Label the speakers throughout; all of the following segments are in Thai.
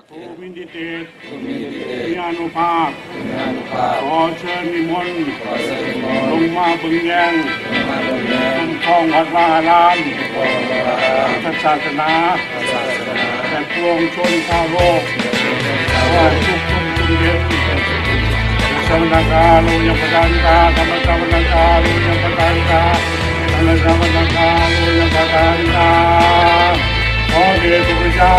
Speaker 1: ภูมินิเตศมีอนุภาพขอเชิญนิมนต์ลงมาบึงแยงทองวัดวาอารามพระศาสนาแต่ปวงชนชาวโลกว่าทุกคนทุกเด็กสมณกาโลยังประการกาธรรมสมณกาโลยังประการกาธรรมสมณกาโลยังประการกาขอเดชพระเจ้า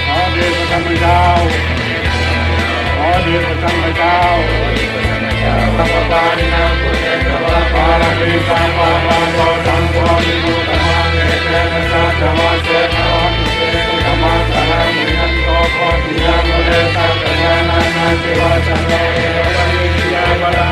Speaker 1: ขอเดชพระธรรมเจ้าขอเดชพระธรรมเจ้าสัพพปารินาปุเรตวะปาราลิสาปาปาโตสังโฆวิมุตตมังเอเตนะสัจวะเสนะวิเศษธรรมะสารมินันโตโพธิยามเดสัจญาณานาจิวะสันโตเอวะนิยาวะระ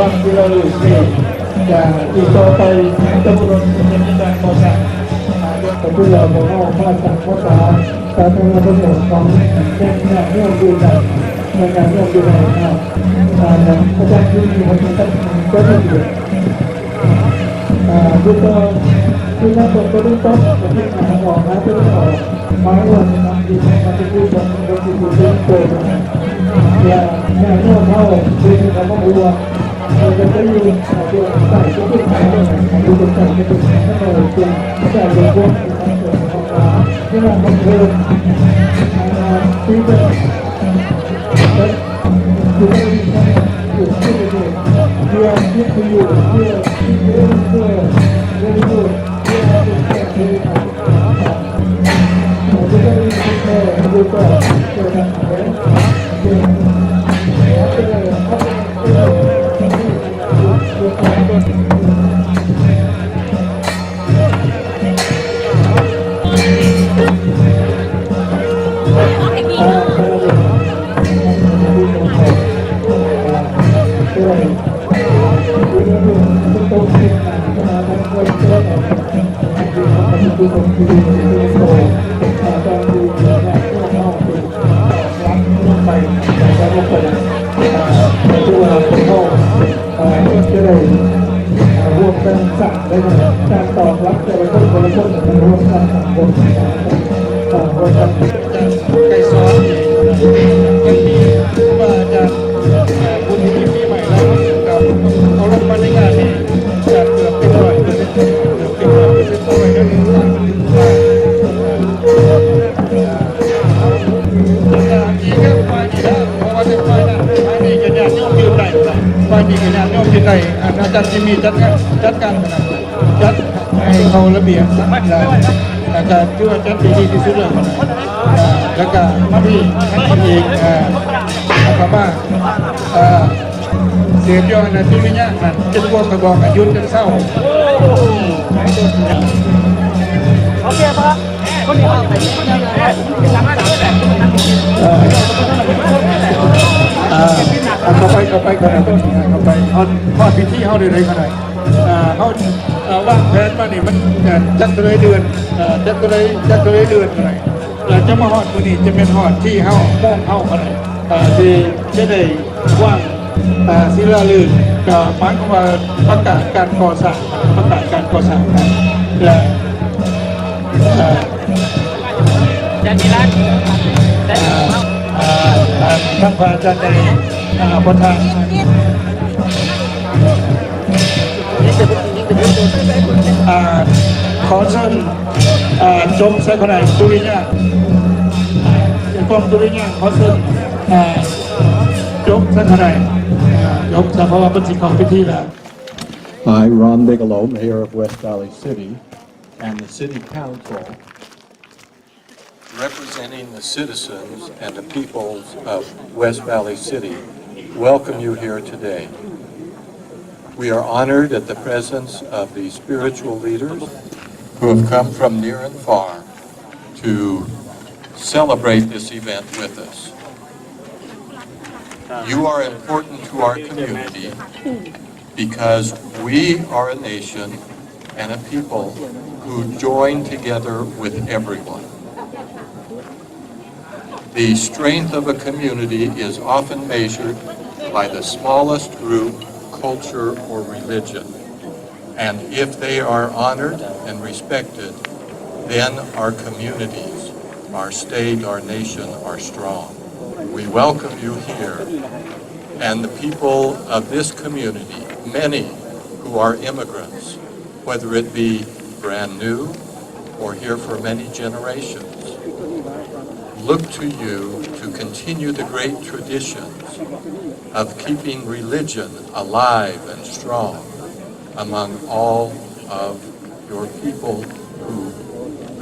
Speaker 2: วันที่เราอยู่ที่จะอีกต่อไปตำรวจจะมีการก่อสร้างเรื่องของเราของเราภาคต่างภาษาสาธารณประโยชน์ของแรงงานเรื่องดูแลแรงงานเรื่องดูแลอาจารย์ที่มีความสำคัญก็ต้องดูดูต่อที่น่าสนใจดูต่อที่หาออกนะที่ออกมาวันนั้นดีมาที่ดูบนบนที่ดูเรื่องโตอย่าเรื่องเขาดีเขาก็รู้ว่าเราจะได้ยินตัวใส่ตัวที่ไหนดูตัวใส่ตัวที่ไหนก็เราเตรียมใส่ตัวพวกที่มันเกิดของเราที่เราบันเทิงที่จะคือได้ยินกันอยู่ที่เดียวเพื่อที่จะอยู่เพื่อที่จะอยู่เพื่อที่จะอยู่เพื่อที่จะเราจะได้ยินกันดูต่อเกิดอะไรการตอบรับแต่ละคนแต่ละคนมันร่วมกันสังคมร่วมกันไก่ซ้อนยังมีว่าจะบุญที่ปีใหม่แล้วกับเขาลงมาในงานนี้จะเกือบเป็น100%เกือบเป็น100%ต่อไปนั่นเองอีกแค่ฝ่ายนี้นะเพราะว่าจะฝ่ายนั้นฝ่ายนี้กันยากย่อมยืนได้ฝ่ายนี้กันยากย่อมยืนได้อาจารย์ที่มีจัดการขนาดจัดให้เขาระเบียบแล้วก็ที่ว่าจัดดีที่สุดเลยแล้วก็พี่อีกนะครับว่าเสียบยอดนะที่ไม่ยากนั่นจะพวกกระบอกอายุจะเศร้าโอเคปะคนเดียวไปคนเดียวเลยสามารถทำได้เข้าไปขนาดนี้เข้าไปทอดพิธีเข้าได้ขนาดเขาว่างแผนมานี่มันจัดเลยเดือนจัดเลยเดือนอะไรจะมาหอดวันนี้จะเป็นหอดที่เข้าบ้องเข้าอะไรที่จะได้ว่างศิลาลื่นกับหมายความว่าประกาศการก่อสร้างและจันทิรัตน์ท่านพระอาจารย์ในประธาน อ่าขอเชิญจงใช้คนไหนตุริเนี่ยอย่างกองตุริเนี่ยขอเชิญยกใช้คนไหนยกเพราะว่าเป็นสิ่งของพิธีแล้ว
Speaker 3: I, Ron Bigelow, Mayor of West Valley City, and the City Council, representing the citizens and the peoples of West Valley City, welcome you here today. We are honored at the presence of the spiritual leaders who have come from near and far to celebrate this event with us. You are important to our community because we are a nation and a people who join together with everyone. The strength of a community is often measured by the smallest group, culture, or religion. And if they are honored and respected, then our communities, our state, our nation are strong. We welcome you here. And the people of this community, many who are immigrants, whether it be brand new or here for many generations, look to you to continue the great traditions of keeping religion alive and strong among all of your people who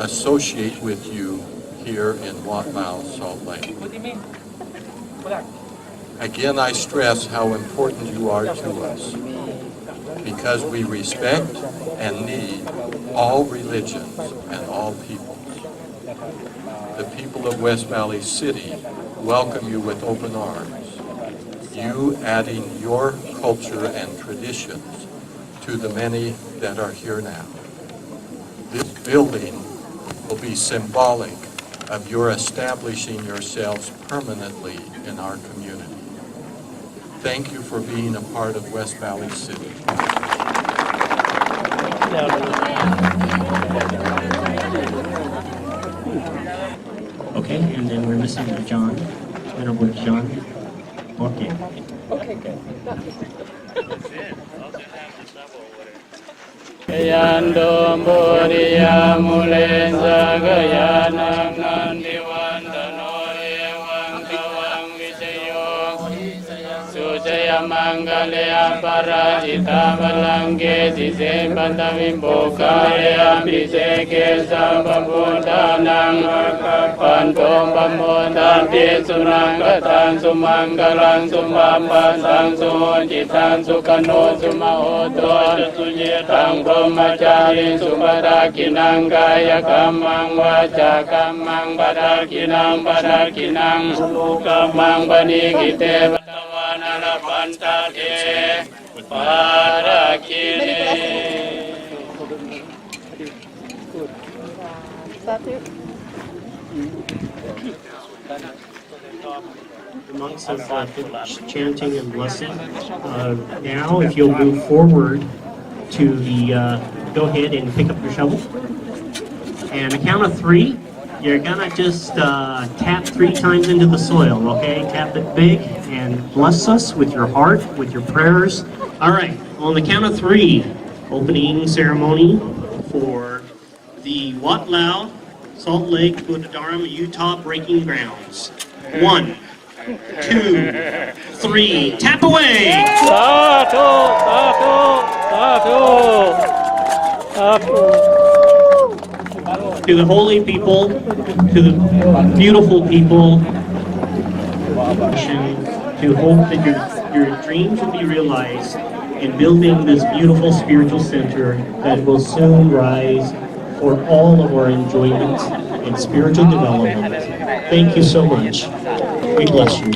Speaker 3: associate with you here in Watmau, Salt Lake. Again, I stress how important you are to us because we respect and need all religions and all peoples. The people of West Valley City welcome you with open arms, you adding your culture and traditions to the many that are here now. This building will be symbolic of your establishing yourselves permanently in our community. Thank you for being a part of West Valley City.
Speaker 4: Okay, and then we're missing John. Honorable John. Okay.
Speaker 5: Okay, good.
Speaker 6: Yando Muriya Mulenza Gayana Nandivandano Evang Tavang Vijayo Sujaya Mangalaya Parajita Valange Dise Bandavimboka Ambise Kesa Bambudanang Pantom Bambudan Pisunangatan Sumangalang Sumambasang Sujitan Sukano Sumahodon Sujitang Brahmachari Subhadakinang Kaya Kamang Vacha Kamang Badakinang Badakinang Kamang Banikite Batavanara Pantate Badakine.
Speaker 4: Monks of chanting and blessing. Now, if you'll move forward to the, go ahead and pick up your shovel. And a count of 3, you're gonna just tap 3 times into the soil, okay? Tap it big and bless us with your heart, with your prayers. All right, on the count of 3, opening ceremony for the Wat Lao Salt Lake Buddha-Dharma Utah Breaking Grounds. 1, 2, 3, tap away!
Speaker 6: Satu, satu, satu, satu.
Speaker 4: To the holy people, to the beautiful people, to hope that your dreams will be realized in building this beautiful spiritual center that will soon rise for all of our enjoyment and spiritual development. Thank you so much. We bless you.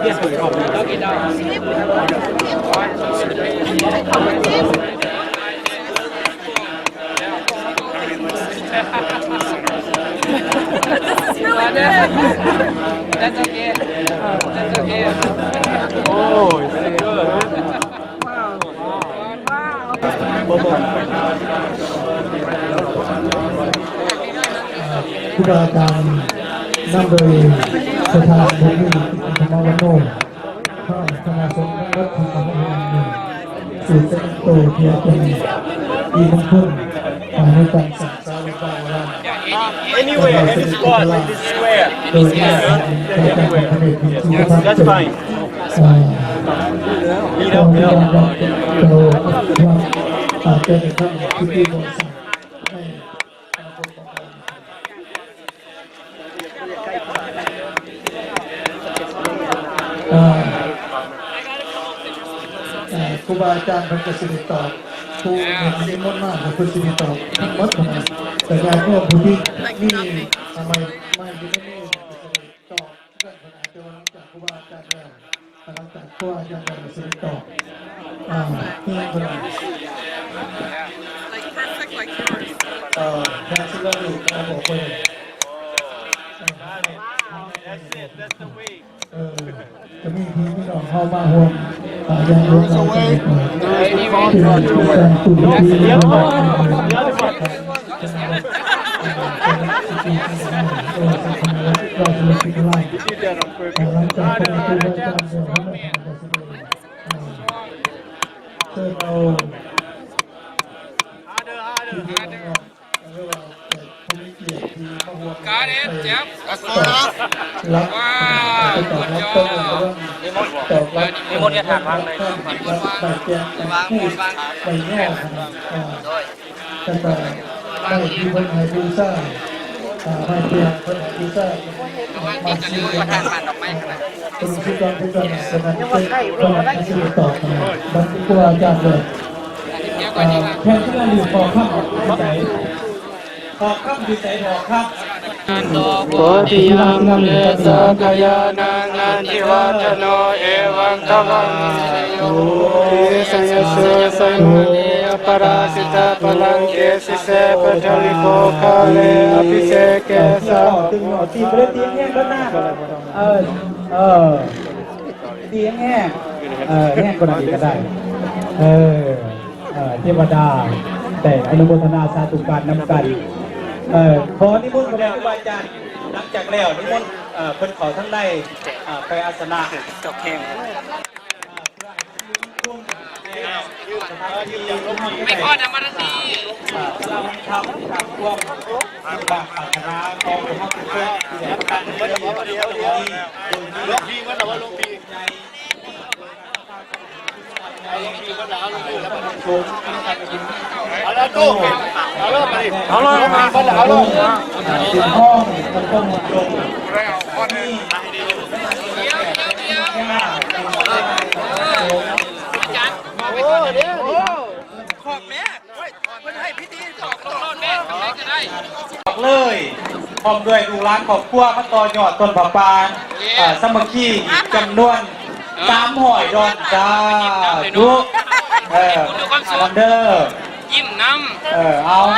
Speaker 5: That's okay. That's okay.
Speaker 6: Oh, very good.
Speaker 2: ครูบาอาจารย์นำโดยสถานบดีธรรมวันโนพระคณะสงฆ์วัดธรรมวงศ์สื่อเป็นโตเทียเป็นอีมงคลในการศึกษาวิชาการ
Speaker 6: Anywhere, any spot, like this square.
Speaker 2: โดยที่การผลิตที่จะทำ
Speaker 6: That's fine.
Speaker 2: มีแล้วมีแล้วเราอาจจะในขั้นที่ดีกว่าครูบาอาจารย์พันธุ์สิริตอบครูมีมดมากนะคุณสิริตอบทั้งหมดนะแต่ยายก็ผู้ที่นี่ทำไมไม่ที่นี่ตอบเรื่องขนาดเดียวหลังจากครูบาอาจารย์แล้วหลังจากครูบาอาจารย์สิริตอบที่ขนาดแค่ที่เราดูเราบอกไปจะมีทีที่เราเข้ามาห่วงยังรู้สึกที่การตุนที่เราจะมีสิ่งไรหลังจากที่เราได้การเดินทางเจอเรา
Speaker 5: Got it. Yep. That's good enough.
Speaker 2: รับตอบรับต้องตอบรับ
Speaker 5: นิมนต์อย่าถามวางเลย
Speaker 2: ใบแจ้งผู้ใบแง่แต่ได้ที่คนไทยดูซ่าไม่เปลี่ยนคนไทยดูซ่ามาซีประธานผ่านดอกไม้ขนาดคุณผู้กองผู้กองสนับสนุนคนไทยที่ต่อมาบรรทุกอาจารย์เลยแทนที่เราอยู่พอข้ามใจพอข้ามดีใจพอข้าม
Speaker 6: โพธิยังเลสักยานังนันทิวัฒโนเอวังตวังโยสัยสุสัยมุนีปราสิตาพลังเกสิเสปจลิโกคาเลอภิเษกเกสะ
Speaker 2: ตีไปเลยตีแห้งด้านหน้าตีแห้งแห้งก็ได้ก็ได้เทวดาแต่อนุโมทนาสาธุการนำกันขอนิมนต์พระครูบาอาจารย์หลังจากแล้วนิมนต์เพิ่นขอทั้งในไปอาสนะจอกแห้ง
Speaker 5: ไม่ข้อนะมาทันที
Speaker 2: เราทำการร่วมบางปัจนาของพระพุทธเจ้าที่ได้ตั้งไว้เดียวลงพีมันแต่ว่าลงพีเอาละตู้เอาละมาดิเอาละมาเอาละถึงห้องมันต้องลงนี่บอกเลยพร้อมด้วยดูร้านขอบครัวมาต่อยอดต้นผักปานสมัคคีจำนวน300 ดอนจ้าดูวันเดอร์
Speaker 5: ยิ้มน้ำ
Speaker 2: เอา
Speaker 5: ไ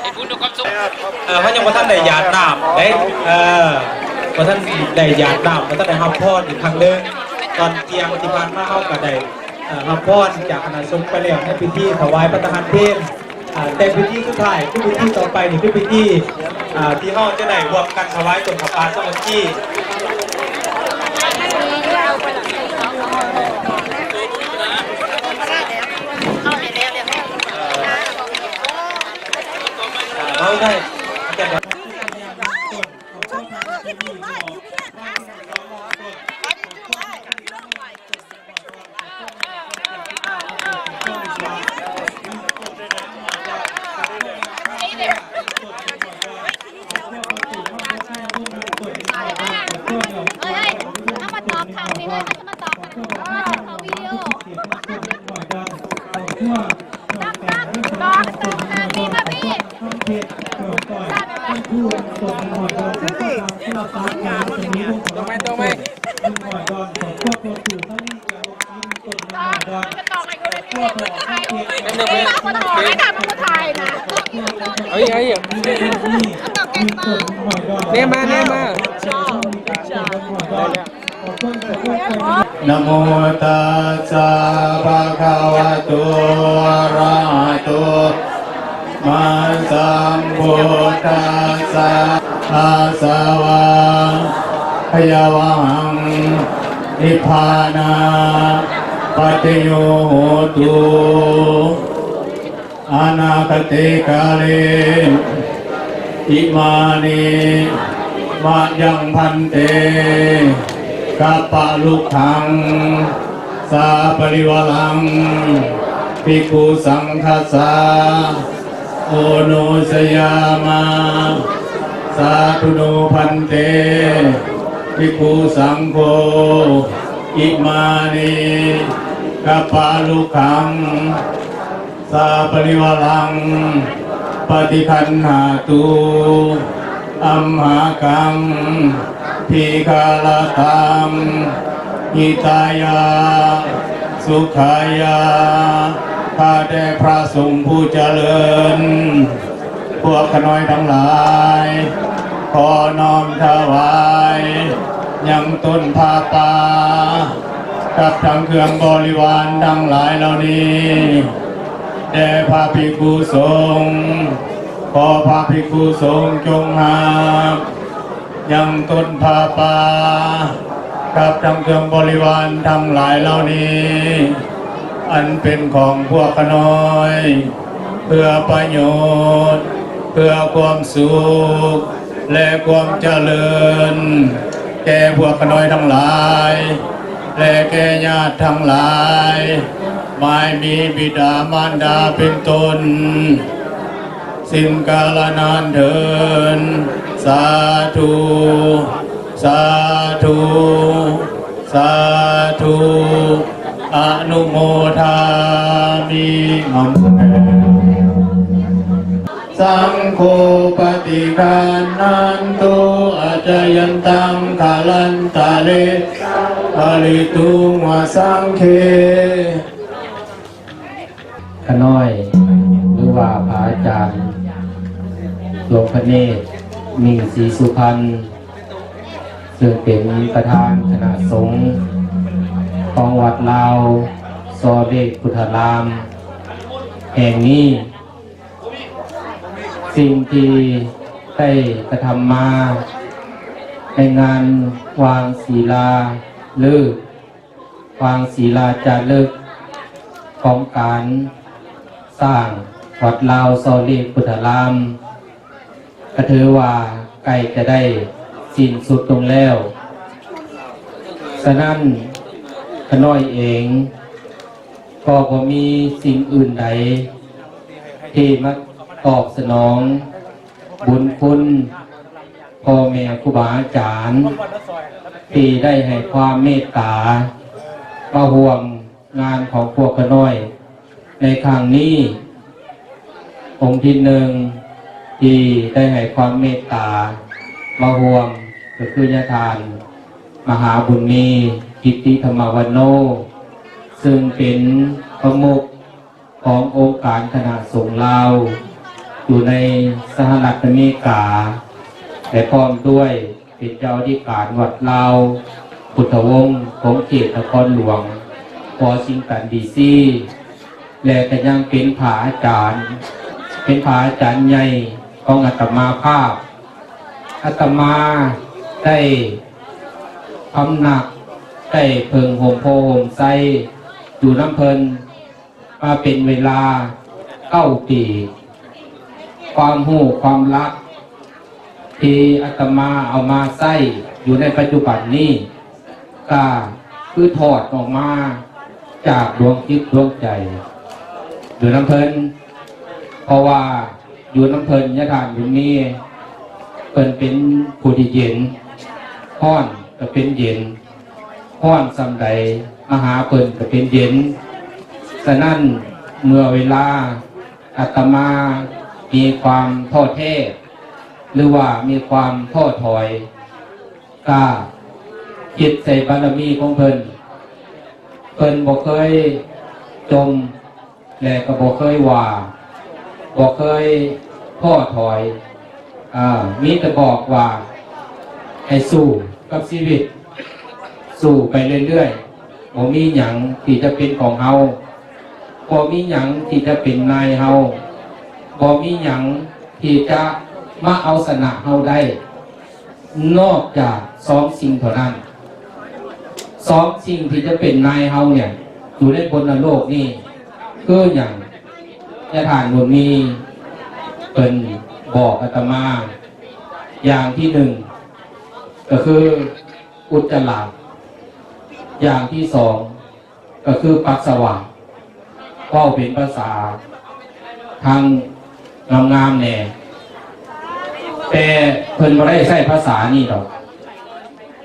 Speaker 5: อ้บุญดูความสุข
Speaker 2: เขายังมาท่านได้หยาดน้ำได้มาท่านได้หยาดน้ำมาท่านได้ฮับพอดอีกครั้งนึงตอนเที่ยงที่ผ่านมาเข้ากับได้ฮับพอดจากคณะสงฆ์ไปแล้วในพิธีถวายพระทหารเพลแต่พิธีสุดท้ายคือพิธีต่อไปนี่คือพิธีที่เขาจะได้รวมกันถวายต้นผักปานสามัคคีเอาได้
Speaker 6: เอาอีกเนี่ยมานะโมตัสสะภะคะวะโตอะระหะโตมาสัมพุทธัสสะอาสวะพยาวังนิพพานาปัจโยโหตุอนาคติกาเลอิมานิมายังพันเตกัปปะลุกขังสาปริวลังภิกขุสังฆสาโอโนสยามาสาธุโนพันเตภิกขุสังโฆอิมานิกัปปะลุกขังสาปริวลังปฏิคันหาตุอัมหากังพิคาลตังหิตายาสุขายาข้าแต่พระสงฆ์ผู้เจริญพวกขน้อยทั้งหลายขอน้อมถวายยังต้นผ้าป่ากับทั้งเครื่องบริวารทั้งหลายเหล่านี้แด่พระภิกขุสงฆ์ขอพระภิกขุสงฆ์จงหายังต้นผ้าป่ากับทั้งเครื่องบริวารทั้งหลายเหล่านี้อันเป็นของพวกขน้อยเพื่อประโยชน์เพื่อความสุขและความเจริญแก่พวกขน้อยทั้งหลายและแก่ญาติทั้งหลายไม่มีบิดามารดาเป็นต้นสิ้นกาลนานเถิดสาธุสาธุสาธุอนุโมทามิสังโฆปฏิฆานันตุอาจายันตังคาลันตาเลปาลิตุงวาสังเคขน้อยหรือว่าพระอาจารย์หลวงพระเนตรมิ่งศรีสุพรรณซึ่งเป็นประธานคณะสงฆ์ของวัดลาวซอเดกพุทธารามแห่งนี้สิ่งที่ได้กระทำมาในงานวางศิลาฤกษ์วางศิลาจารึกของการสร้างวัดลาวซอเดกพุทธารามก็ถือว่าใกล้จะได้สิ้นสุดลงแล้วฉะนั้นขน้อยเองก็บ่มีสิ่งอื่นใดที่มาตอบสนองบุญคุณพ่อแม่ครูบาอาจารย์ที่ได้ให้ความเมตตามาห่วงงานของพวกขน้อยในครั้งนี้องค์ที่หนึ่งที่ได้ให้ความเมตตามาห่วงก็คือยาทานมหาบุญมีกิตติธรรมวันโนซึ่งเป็นประมุขขององค์การคณะสงฆ์ลาวอยู่ในสหรัฐอเมริกาและพร้อมด้วยเป็นเจ้าอธิการวัดลาวพุทธวงศ์ของเขตนครหลวงวอชิงตันดีซีและก็ยังเป็นผาอาจารย์ใหญ่ของอาตมาภาพอาตมาได้พำหนักได้เพิงโฮมโพโฮมไซอยู่น้ำเพลินมาเป็นเวลา9 ปีความหูความรักที่อาตมาเอามาใส่อยู่ในปัจจุบันนี้ก็คือถอดออกมาจากดวงจิตดวงใจอยู่น้ำเพลินเพราะว่าอยู่น้ำเพลินยะทานอยู่นี้เพิ่นเป็นผู้ที่เย็นห้อนก็เป็นเย็นห้อนสำใดมหาเพิ่นก็เป็นเย็นฉะนั้นเมื่อเวลาอาตมามีความท้อแท้หรือว่ามีความท้อถอยก็จิตใส่บารมีของเพิ่นบ่เคยจมและก็บ่เคยว่าบ่เคย ท้อถอยมีแต่บอกว่าให้สู้กับชีวิตสู้ไปเรื่อยๆบ่มีหยังที่จะเป็นของเฮาบ่มีหยังที่จะเป็นนายเฮาบ่มีหยังที่จะมาเอาชนะเฮาได้นอกจากสองสิ่งเท่านั้นสองสิ่งที่จะเป็นนายเฮาเนี่ยอยู่ในบนโลกนี่คืออย่างญาติทานบุญมีเป็นบอกอาตมาอย่างที่หนึ่งก็คืออุจจาระอย่างที่สองก็คือปัสสาวะก็เป็นภาษาทางงามๆแน่แต่เพิ่นไม่ได้ใช้ภาษานี่หรอก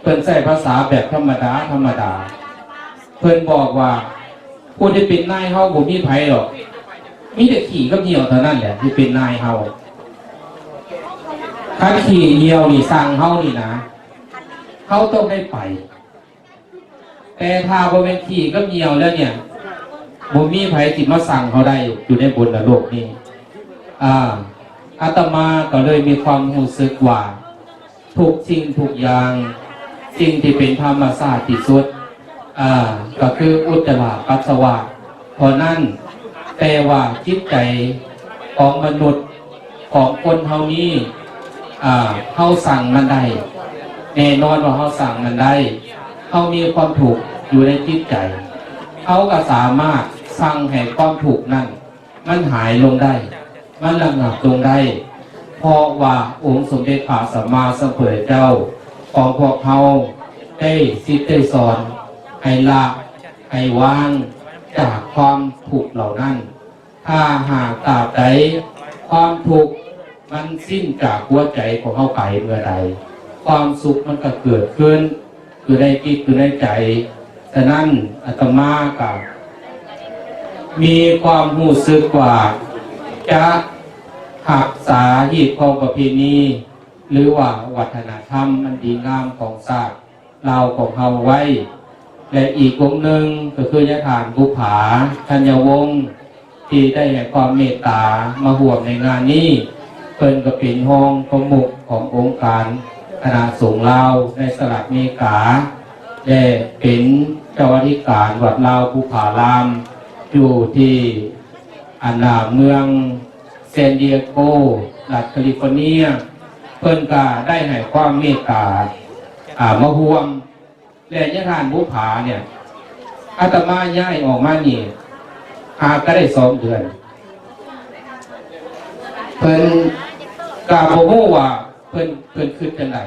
Speaker 6: เพิ่นใช้ภาษาแบบธรรมดาเพิ่นบอกว่าผู้ที่เป็นนายเฮาบ่มีไผหรอกมีแต่ขี่กับเหี่ยวเท่านั้นแหละที่เป็นนายเฮาถ้าขี่เหี่ยวนี่สั่งเฮานี่นะเขาต้องได้ไปแต่ถ้าบ่เป็นขี่กับเหี่ยวแล้วเนี่ยบ่มีไผสิมาสั่งเขาได้อยู่ในบนโลกนี้อาตมาก็เลยมีความรู้สึกว่าทุกสิ่งทุกอย่างสิ่งที่เป็นธรรมชาติที่สุดก็คืออุจจาระปัสสาวะเพราะนั้นแต่ว่าจิตใจของมนุษย์ของคนเฮานี้เฮาสั่งมันได้แน่นอนว่าเฮาสั่งมันได้เฮามีความถูกอยู่ในจิตใจเขาก็สามารถสั่งให้ความถูกนั้นมันหายลงได้มันระงับลงได้เพราะว่าองค์สมเด็จพระสัมมาสัมพุทธเจ้าของพวกเขาได้สิทธิ์ได้สอนให้ละให้วางจากความทุกข์เหล่านั้นถ้าหากตราบใดความทุกข์มันสิ้นจากหัวใจของเขาไปเมื่อใดความสุขมันก็เกิดขึ้นคือในจิตคือในใจฉะนั้นอาตมาก็มีความรู้สึกว่าจะหักษาเหตุของประเพณีหรือว่าวัฒนธรรมมันดีงามของศาสตร์เราของเฮาไว้และอีกองค์หนึ่งก็คือญาติทานบุภาธัญวงศ์ที่ได้ให้ความเมตตามาร่วมในงานนี้เพิ่นก็เป็นห้องประมุขขององค์การคณะสงฆ์ลาวในสหรัฐอเมริกาและเป็นเจ้าอธิการวัดลาวภูผารามอยู่ที่เมืองเซนดิเอโกรัฐแคลิฟอร์เนียเพิ่นก็ได้ให้ความเมตตามาร่วมและญาติทานบุภาเนี่ยอาตมาย้ายออกมานี่ก็ได้2 เดือนเพิ่นก็บ่ฮู้ว่าเพิ่นคิดจังได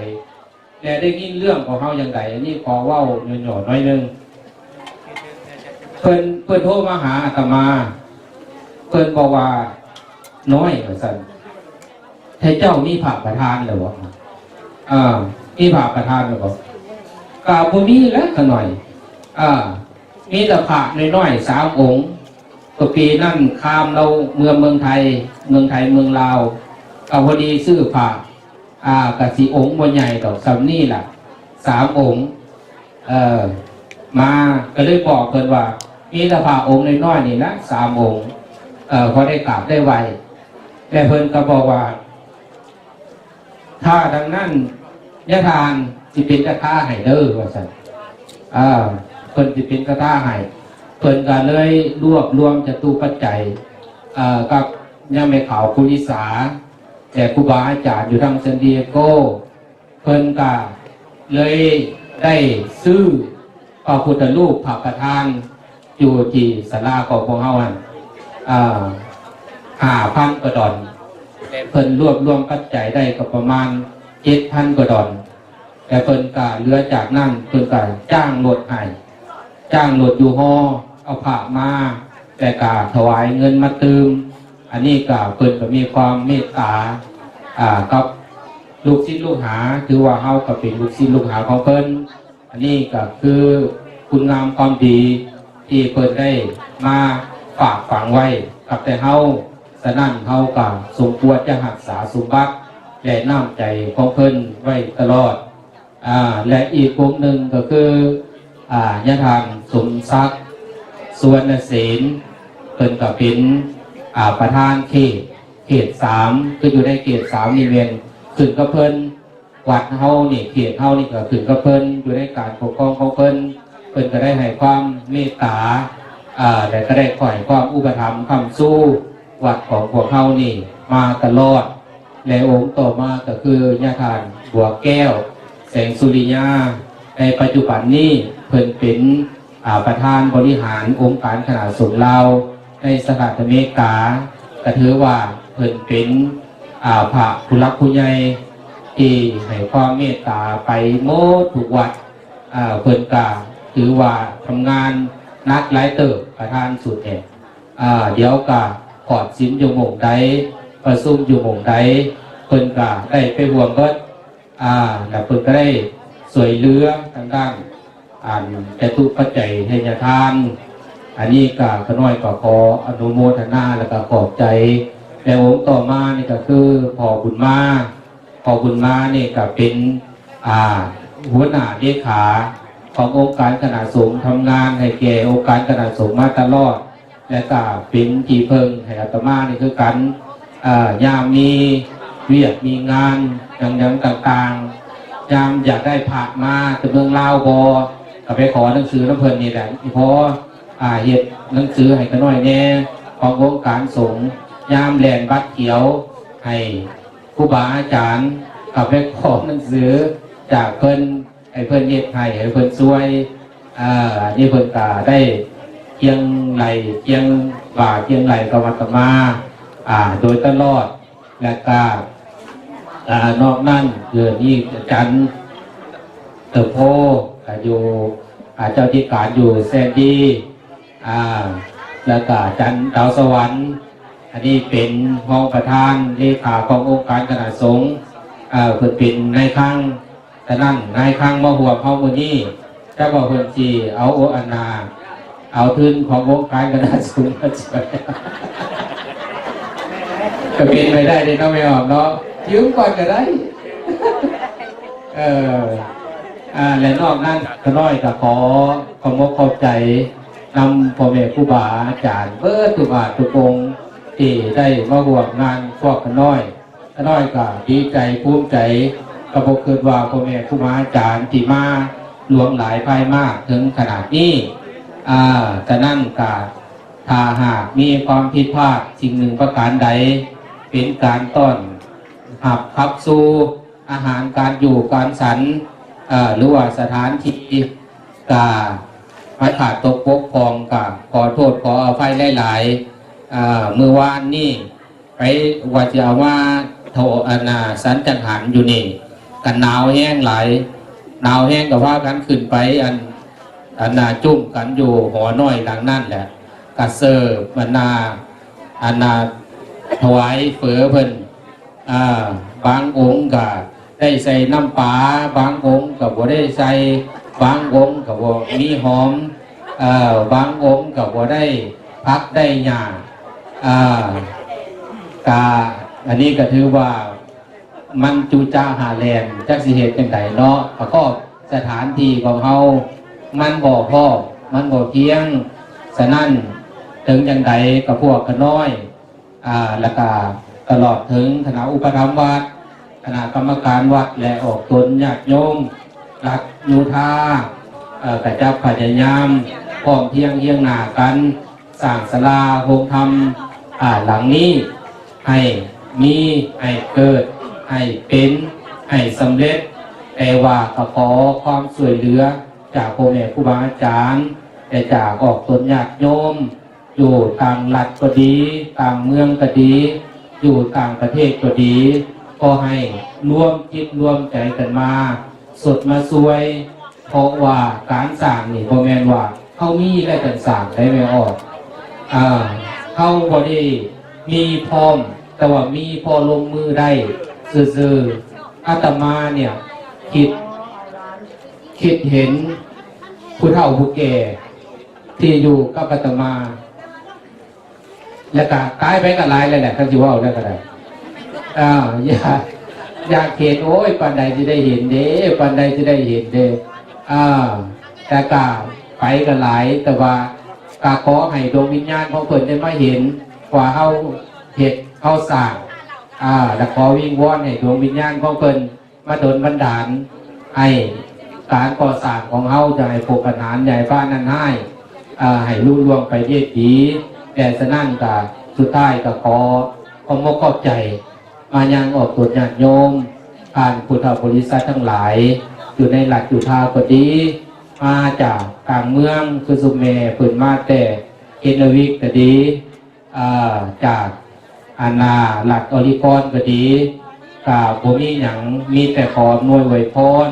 Speaker 6: แต่ได้ยินเรื่องของเฮาอย่างใดอันนี้ขอเว้าหน่อยๆหน่อยนึงเพิ่นโทรมาหาอาตมาเพิ่นบอกว่าน้อยว่าซั่นให้เจ้ามีพระประธานแล้วบ่มีพระประธานแล้วบ่ก็บ่มีแล้วก็หน่อยมีแต่พระน้อยๆ3 องค์ตัวปีนั่นข้ามเราเมืองไทยเมืองลาวก็พอดีซื้อพระกับ4 องค์บ่ใหญ่ดอกสำนี่ล่ะ3 องค์มาก็เลยบอกเพิ่นว่ามีแต่พระองค์น้อยๆนี่นะ3 องค์พอได้กราบได้ไหวแต่เพิ่นก็บอกว่าถ้าดังนั้นญาติทานสิเป็นกระทาให้เด้อว่าซั่นเพิ่นสิเป็นกระทาให้เพิ่นก็เลยรวบรวมจตุปัจจัยกับย่าแม่ขาวคุณอิสาแต่ครูบาอาจารย์อยู่ทางซานดิเอโกเพิ่นก็เลยได้ซื้อพระพุทธรูปพระประธานอยู่ที่ศาลาของพวกเฮา5,000 กว่าดอลแต่เพิ่นรวบรวมปัจจัยได้ก็ประมาณ 7,000 กว่าดอลแต่เพิ่นก็เหลือจากนั้นเพิ่นก็จ้างรถให้จ้างรถอยู่ฮอเอาผ้ามาแต่ก็ถวายเงินมาตืมอันนี้ก็เพิ่นก็มีความเมตตากับลูกศิษย์ลูกหาถือว่าเฮาก็เป็นลูกศิษย์ลูกหาของเพิ่นอันนี้ก็คือคุณงามความดีที่เพิ่นได้มาฝากฝังไว้กับแต่เฮาฉะนั้นเฮาก็สมควรจะรักษาสมบัติและน้ำใจของเพิ่นไว้ตลอดและอีกกลุ่มหนึ่งก็คือญาติทานสมศักดิ์สุวรรณเสนเพิ่นก็เป็นประธานเขต
Speaker 7: เขต3คืออยู่ในเขต3นี่เวียนขึ้นกับเพิ่นวัดเฮานี่เขตเฮานี่ก็ขึ้นกับเพิ่นอยู่ในการปกครองของเพิ่นก็ได้ให้ความเมตตาแต่ก็ได้ข่อยความอุปถัมภ์คำสู้วัดของพวกเฮานี่มาตลอดและองค์ต่อมาก็คือญาทานบัวแก้วแสงสุริยาในปัจจุบันนี้เพิ่นเป็นประธานบริหารองค์การขนาดสูงลาวในสหรัฐอเมริกาก็ถือว่าเพิ่นเป็นพระผู้รักผู้ใหญ่ที่ให้ความเมตตาไปโมทุกวัดเพิ่นก็ถือว่าทำงานนักหลายเติบประธานสุดแห่งเดี๋ยวก็ขอดสินอยู่หม่องใดประซุ่มอยู่หม่องใดเพิ่นก็ได้ไปห่วงเบิดแล้วเพิ่นก็ได้สวยเรือทางด้านแต่ทุกปัจจัยให้ญาทานอันนี้ก็ขน้อยก็ขออนุโมทนาแล้วก็ขอบใจและองค์ต่อมานี่ก็คือพ่อบุญมานี่ก็เป็นหัวหน้าเลขาขององค์การคณะสงฆ์ทำงานให้แก่องค์การคณะสงฆ์มาตลอดและก็เป็นที่เพิ่งให้อาตมานี่คือกันยามมีเวียกมีงานอย่างต่างๆยามอยากได้ผักมาจากเมืองลาวก็ไปขอหนังสือน้ำเพลินนี่แหละเพราะเฮ็ดหนังสือให้กันหน่อยแน่ขององค์การสงฆ์ยามแลนบัตรเขียวให้ครูบาอาจารย์ก็ไปขอหนังสือจากเพิ่นให้เพิ่นเฮ็ดให้เพิ่นช่วยนี่เพิ่นก็ได้เคียงไหลเคียงบ่าเคียงไหลกับอาตมาโดยตลอดและก็นอกนั้นเดือนนี้จันเติบโตอยู่เจ้าที่การอยู่แซนดี้แล้วก็จันดาวสวรรค์อันนี้เป็นห้องประธานเลขาขององค์การคณะสงฆ์เพิ่นเป็นนายข้างแต่นั่นนายข้างมาหัวเขามือนี้ถ้าบอกเพิ่นจีเอาเอาทุนขององค์การคณะสงฆ์มาช่วยก็เป็นไปได้เลยเนาะไม่ออกเนาะยืมก่อนก็ได้และนอกนั้นก็น้อยก็ขอมกขอบใจนำพ่อแม่ครูบาอาจารย์เบิดทุกอาทุกองค์ที่ได้มาร่วมงานพวกกันน้อยก็ดีใจภูมิใจก็บอกเกิดว่าพ่อแม่ครูบาอาจารย์ที่มาหลวงหลายภายมากถึงขนาดนี้แต่นั่นก็ถ้าหากมีความผิดพลาดสิ่งหนึ่งประการใดเป็นการต้อนหับขับสู่อาหารการอยู่การฉันหรือว่าสถานที่กามาขาดตกบกพร่องกับขอโทษขออภัยหลายๆเมื่อวานนี่ไปว่าจะเอาว่าโทสันจังหันอยู่นี่กันหนาวแห้งหลายหนาวแห้งกับว่ากันขึ้นไปจุ่มกันอยู่หอน้อยหลังนั่นแหละกระเซอร์นาถวายเฟือเพิ่นบางองค์ก็ได้ใส่น้ำปลาบางองค์ก็บ่ได้ใส่บางองค์ก็บ่มีหอมบางองค์ก็บ่ได้พักได้หญ้ากาอันนี้ก็ถือว่ามันจูจ้าหาแลนจักสิเหตุจังไดเนาะประกอบสถานที่ของเฮามันบ่พอมันบ่เพียงฉะนั้นถึงจังไดกับพวกกันน้อยแล้วก็ตลอดถึงคณะอุปถัมภ์วัดคณะกรรมการวัดและออกตนญาติโยมรักยูทากระจับพยายามพร้อมเพียงหน้ากันสร้างศาลาโฮมธรรมหลังนี้ให้มีให้เกิดให้เป็นให้สำเร็จแต่ว่าขอความช่วยเหลือจากพ่อแม่ครูบาอาจารย์แต่จากออกตนญาติโยมอยู่ต่างรัฐก็ดีต่างเมืองก็ดีอยู่ต่างประเทศก็ดีก็ให้ร่วมคิดร่วมใจกันมาสดมาช่วยเพราะว่าการสร้างนี่พ่อแม่ว่าเขามีได้กันสร้างได้ไม่ออกเขาบ่ได้มีพร้อมแต่ว่ามีพอลงมือได้ซื่อๆอาตมาเนี่ยคิดเห็นผู้เฒ่าผู้แก่ที่อยู่กับอาตมาแล้วก็ตายไปก็หลายเลยแหละท่านจิว่าเอาได้ก็ได้อยากเห็นโอ้ยปันใดจะได้เห็นเด้ปันใดจะได้เห็นเด้แต่กาไปก็หลายแต่ว่ากาขอให้ดวงวิญญาณของเพิ่นได้มาเห็นว่าเฮาเฮ็ด เข้าสร้างและขอวิงวอนให้ดวงวิญญาณของเพิ่นมาดลบันดาลให้การก่อสร้างของเฮาจะให้พบปัญหาใหญ่บ้านนั้นให้รุ่งเรืองไปได้ดีแต่ฉะนั้นก็สุดท้ายก็ขอความมกขอบใจมายังออกตรวจญาติโยมผ่านพุทธบริษัททั้งหลายอยู่ในหลักอยู่ทาก็ดีมาจากกลางเมืองคือสุเมปืนมาแต่เกนวิกก็ดีจากอาณาหลักอริกรก็ดีกับผมมีอย่างมีแต่ขอหน่วยไวยพร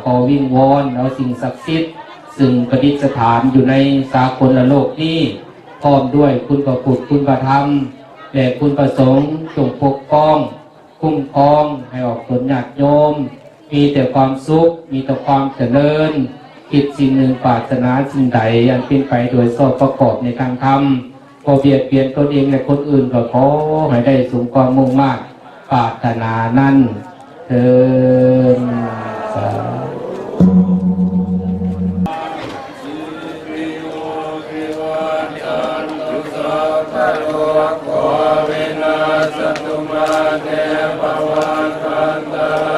Speaker 7: ขอวิ่งวอนเอาสิ่งศักดิ์สิทธิ์ซึ่งประดิษฐานอยู่ในสากลโลกนี้พร้อมด้วยคุณพระพุทธคุณพระธรรมและคุณประสงค์จงปกป้องคุ้มครองให้ออกผลญาติโยมมีแต่ความสุขมีแต่ความเจริญคิดสิ่งหนึ่งปรารถนาสิ่งใดอันเป็นไปโดยสอบประกอบในทางธรรมพอเบียดเบียนตนเองและคนอื่นก็ขอให้ได้สมความมุ่งมั่นปรารถนานั้นเถิดสาธุ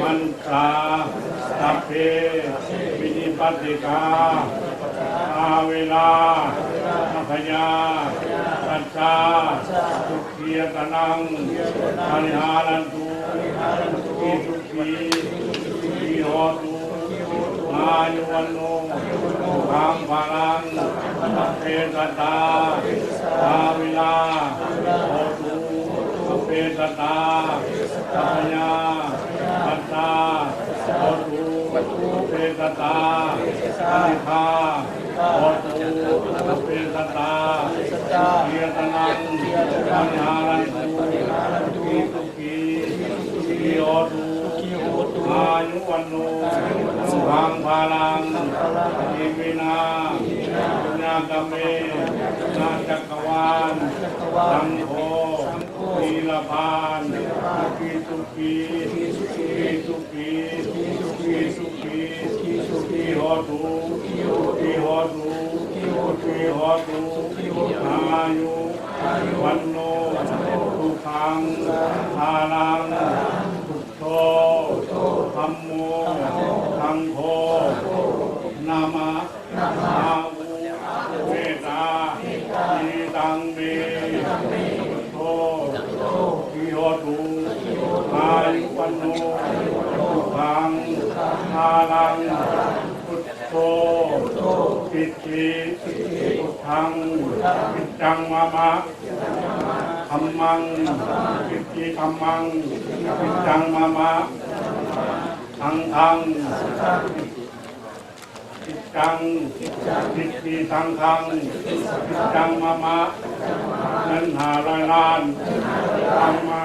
Speaker 1: ม มันตาสัพเพวินิปัสสิกาอาเวลานัพยาสัจจาทุกขียตนังปริหารันตุอิทุขีวิโหตุอายุวันโนขังพลังเทสตาอาเวลาโหตุเปสตาสัพยาสัจจาโหตุเปสตาอนิคาโหตุเปสตาเกียรตนังปัญหารันตุกิตุกีวิโหตุอายุวันโนขังพลังอิมินาปุญญกเมนาจักรวาลสังโฆศีลพานกิสุขีกิสุขีกิสุขีกิโหตุกิโหตุกิโหตุอายุวันโนทุกขังภาลังพุทโธธัมโมสังโฆนามะอาวุเวตาอิตังเมพุทโธกิโหตุอายุวันโนทุกขังภาลังพุทโธปิติพุทธังปิจังมะมะธัมมังปิติธัมมังปิจังมะมะทังทังปิจังปิติทังทังปิจังมะมะเงิน500 ล้านธรรมา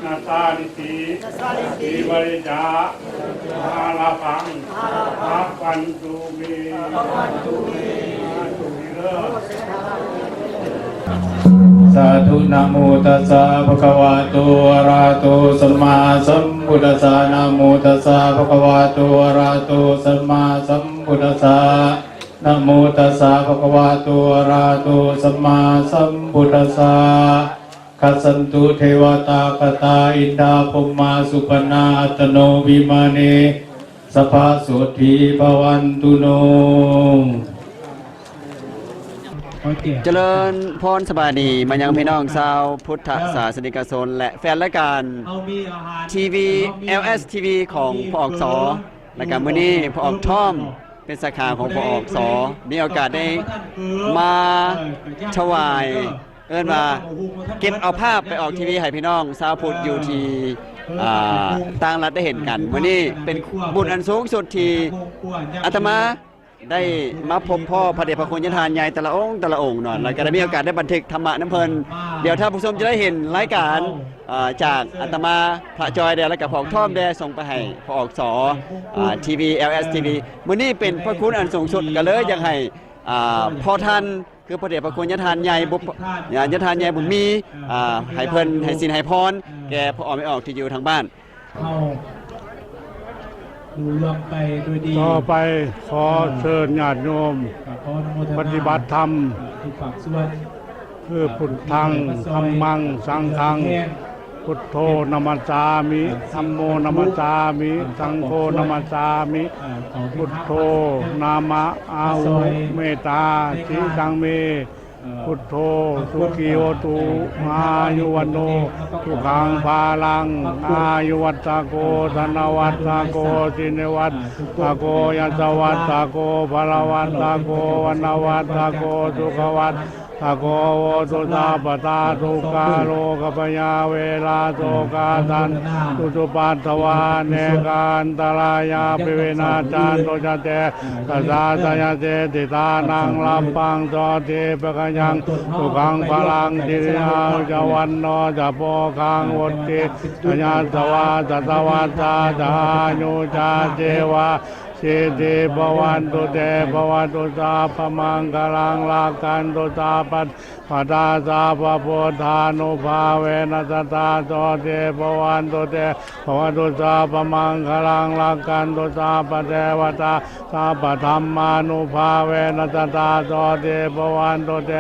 Speaker 1: นาตาลิติสีบริจามาลาพังอาปันตุเมตุมิเลอ
Speaker 6: สาธุนะโมตัสสะภะคะวะโตอะระหะโตสัมมาสัมพุทธัสสะนะโมตัสสะภะคะวะโตอะระหะโตสัมมาสัมพุทธัสสะนะโมตัสสะภะคะวะโตอะระหะโตสัมมาสัมพุทธัสสะคัสสันตุเทวตาคตาอินทาภุมมาสุปนาอัตโนวิมาเนสัพพะโสธีภวันตุโน
Speaker 8: เจริญพรสบายดีมายังพี่น้องชาวพุทธศาสนิกชนและแฟนรายการทีวี LS TV ของพออกสรายการมื้อนี้พอออกท่อมเป็นสาขาของพอออกสมีโอกาสได้มาถวายเอิ้นว่าเก็บเอาภาพไปออกทีวีให้พี่น้องชาวพุทธอยู่ที่ต่างรัฐได้เห็นกันมื้อนี้เป็นบุญอันสูงสุดที่อาตมาได้มาพบพ่อพระเดชพระคุณยทานใหญ่แต่ละองค์เนาะแล้วก็ได้มีโอกาสได้บันทึกธรรมะน้ำเพลินเดี๋ยวถ้าผู้ชมจะได้เห็นรายการจากอาตมาพระจอยแดและกับพอท่อมแดส่งไปให้พอออกสทีวี LS TV มื้อนี้เป็นพระคุณอันสูงสุดก็เลยอยากให้พ่อท่านคือพระเดชพระคุณยทานใหญ่ยทานใหญ่บุญมีให้เพิ่นให้สินให้พรแก่พ่อออกไม่ออกที่อยู่ทางบ้าน
Speaker 2: ดูลงไปโดยดี
Speaker 1: ต่อไปขอเชิญญาติโยมปฏิบัติธรรมคือพุทธังธัมมังสังฆังพุทโธนมัสสามิธัมโมนมัสสามิสังโฆนมัสสามิพุทโธนามะอาหุเมตตาสิสังเมพุทโธสุขีโหตุอายุวันโนสุขังภาลังอายุวัตตโกธนวัตตโกสินวัตตโกยัสวัตตโกภลวัตตโกวันวัตตโกสุขวัตตโกโวตุตาปตาทุกาโลกปยาเวลาโตกาตันตุจุปัตถวาเนกันตรายาปิเวนาจานโตจเตกัสสาสยเจติตานังลัมปังจอเทปะกยังสุขังพลังจิริยาจวันโนจะโพคังวุติทญาสวาจัตวัตตาจานุจาเจวะสิทธิภวันตุเตภวันตุสาพมังคลังลากันตุสาปัตปตาสาปโพธานุภาเวนัสตาโตเตภวันตุเตภวันตุสาพมังคลังลากันตุสาปเทวตาสาปธรรมานุภาเวนัสตาโตเตภวันตุเต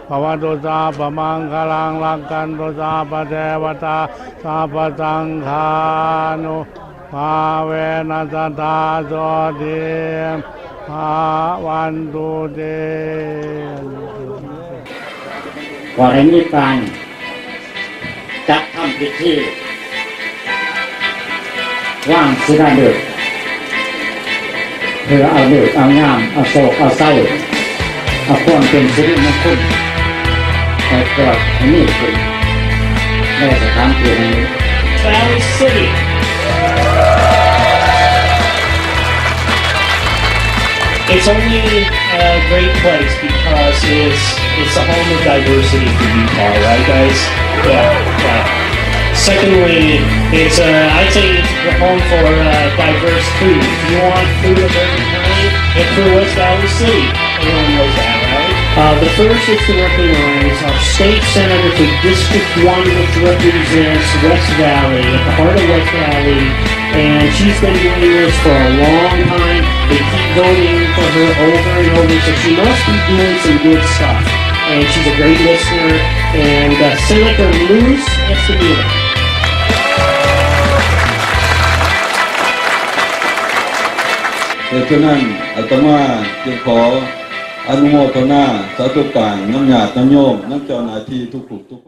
Speaker 1: ภวันตุสาพมังคลังลากันตุสาปเทวตาสาปสังฆานุ ภาเวนัสตาโสติภาวันตุเต
Speaker 9: ขอให้มีการจัดทำพิธีว่างศิลาฤกษ์เพื่อเอาฤกษ์เอางามเอาโศกเอาไส้เอาความเป็นสิริมงคลให้เกิดให้มีขึ้นในสถานที่นี้
Speaker 4: Valley City. It's only a great place because it's a home of diversity for Utah, right, guys? Yeah. Secondly, I'd say it's the home for diverse food. If you want food of every kind, it's for West Valley City. Everyone knows that, right? The first is to recognize our state senator for District 1, which represents West Valley, at the heart of West Valley. And she's been doing this for a long time. They keep voting for her over and over, so she must be doing some good stuff. And she's a great listener. And Senator Luz Escamilla.
Speaker 10: ดังนั้นอาตมาจึงขออนุโมทนาสาธุการน้ำญาติน้ำโยมน้ำเจ้าหน้าที่ทุกๆ